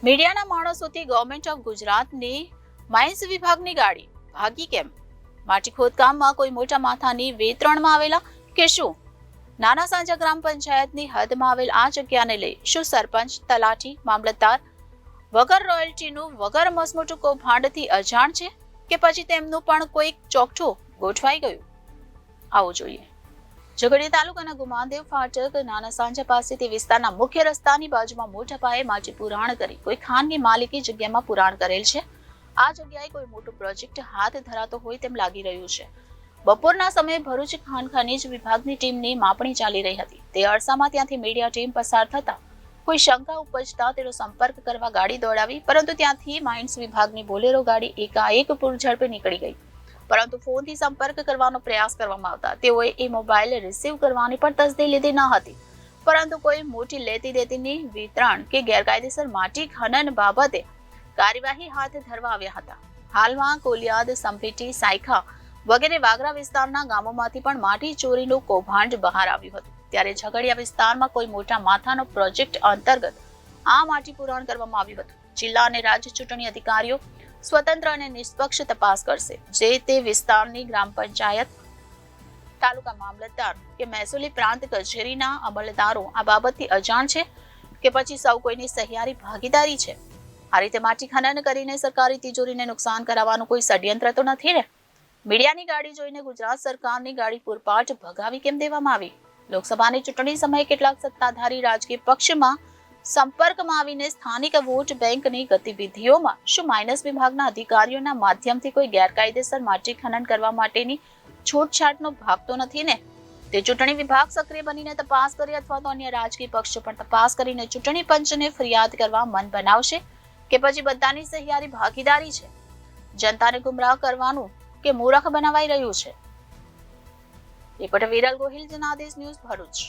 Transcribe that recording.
મીડિયાના માણસોથી government of ગુજરાતની mines વિભાગની ગાડી ભાગી કેમ? માટી ખોદકામમાં કોઈ મોટા માથાની વેતરણમાં આવેલા કે શું? નાના સાંજા ગ્રામ પંચાયતની હદમાં આવેલ આ જગ્યાને લઈ શું સરપંચ, તલાટી, મામલતદાર વગર રોયલ્ટીનું વગર મસમોટું કૌભાંડથી અજાણ છે કે પછી તેમનું પણ કોઈક ચોકઠું ગોઠવાઈ ગયું? આવું જોઈએ. ઝઘડિયા તાલુકાના ગુમાનદેવ ફાટક નાના સાંજા પાસેથી વિસ્તારના મુખ્ય રસ્તાની બાજુમાં મોટા પાયે માટી પુરાણ કરી કોઈ ખાનગી માલિકી જગ્યામાં પુરાણ કરેલ છે. આ જગ્યાએ કોઈ મોટો પ્રોજેક્ટ હાથ ધરાતો હોય તેમ લાગી રહ્યું છે. બપોરના સમયે ભરૂચ ખાન ખનીજ વિભાગની ટીમની માપણી ચાલી રહી હતી. તે અરસામાં ત્યાંથી મીડિયા ટીમ પસાર થતા કોઈ શંકા ઉપજતા તેનો સંપર્ક કરવા ગાડી દોડાવી, પરંતુ ત્યાંથી માઇન્સ વિભાગની બોલેરો ગાડી એકાએક પૂર ઝડપે નીકળી ગઈ. પરંતુ ફોનથી સંપર્ક કરવાનો પ્રયાસ કરવામાં આવતા તેઓએ એ મોબાઈલ રિસીવ કરવાની પણ તસદી લીધી ન હતી. પરંતુ કોઈ મોટી લેતી દેતીની વિતરણ કે ગેરકાયદેસર માટી ખનન બાબતે કાર્યવાહી હાથ ધરવા આવ્યા હતા. હાલમાં કોલિયાદ, સંપીટી, સાયખા વગેરે વાગરા વિસ્તારના ગામોમાંથી પણ માટી ચોરીનું કૌભાંડ બહાર આવ્યું હતું. ત્યારે ઝઘડિયા વિસ્તારમાં કોઈ મોટા માથાનો પ્રોજેક્ટ અંતર્ગત આ માટી પુરાણ કરવામાં આવ્યું હતું. જિલ્લા અને રાજ્ય ચૂંટણી અધિકારીઓ સ્વતંત્ર અને નિષ્પક્ષ તપાસ કરશે. જે તે વિસ્તારની ગ્રામ પંચાયત, તાલુકા મામલતદાર કે મહેસૂલી પ્રાંત કચેરીના અમલદારો આ બાબતથી અજાણ છે કે પછી સૌ કોઈની સહિયારી ભાગીદારી છે? આ રીતે માટી ખનન કરીને સરકારી તિજોરીને નુકસાન કરાવવાનું કોઈ ષડયંત્ર તો નથી ને? મીડિયાની ગાડી જોઈને ગુજરાત સરકારની ગાડી પૂરપાટ ભગાવી કેમ દેવામાં આવી? લોકસભાની ચૂંટણી સમયે કેટલાક સત્તાધારી રાજકીય પક્ષમાં સંપર્કમાં આવીને સ્થાનિક વોટ બેંકની ગતિવિધિઓમાં શું માઇનસ વિભાગના અધિકારીઓના માધ્યમથી કોઈ ગેરકાયદેસર માટી ખનન કરવા માટેની છૂટછાટનો ભાગ તો નથી ને? તે ચૂંટણી વિભાગ સક્રિય બનીને તપાસ કરી અથવા તો અન્ય રાજકીય પક્ષો પણ તપાસ કરીને ચૂંટણી પંચને ફરિયાદ કરવા મન બનાવશે કે પછી બધાની સહિયારી ભાગીદારી છે? જનતાને ગુમરાહ કરવાનું કે મૂર્ખ બનાવાઈ રહ્યું છે? Reporter Viral Gohil, Janadesh news, Bharuch.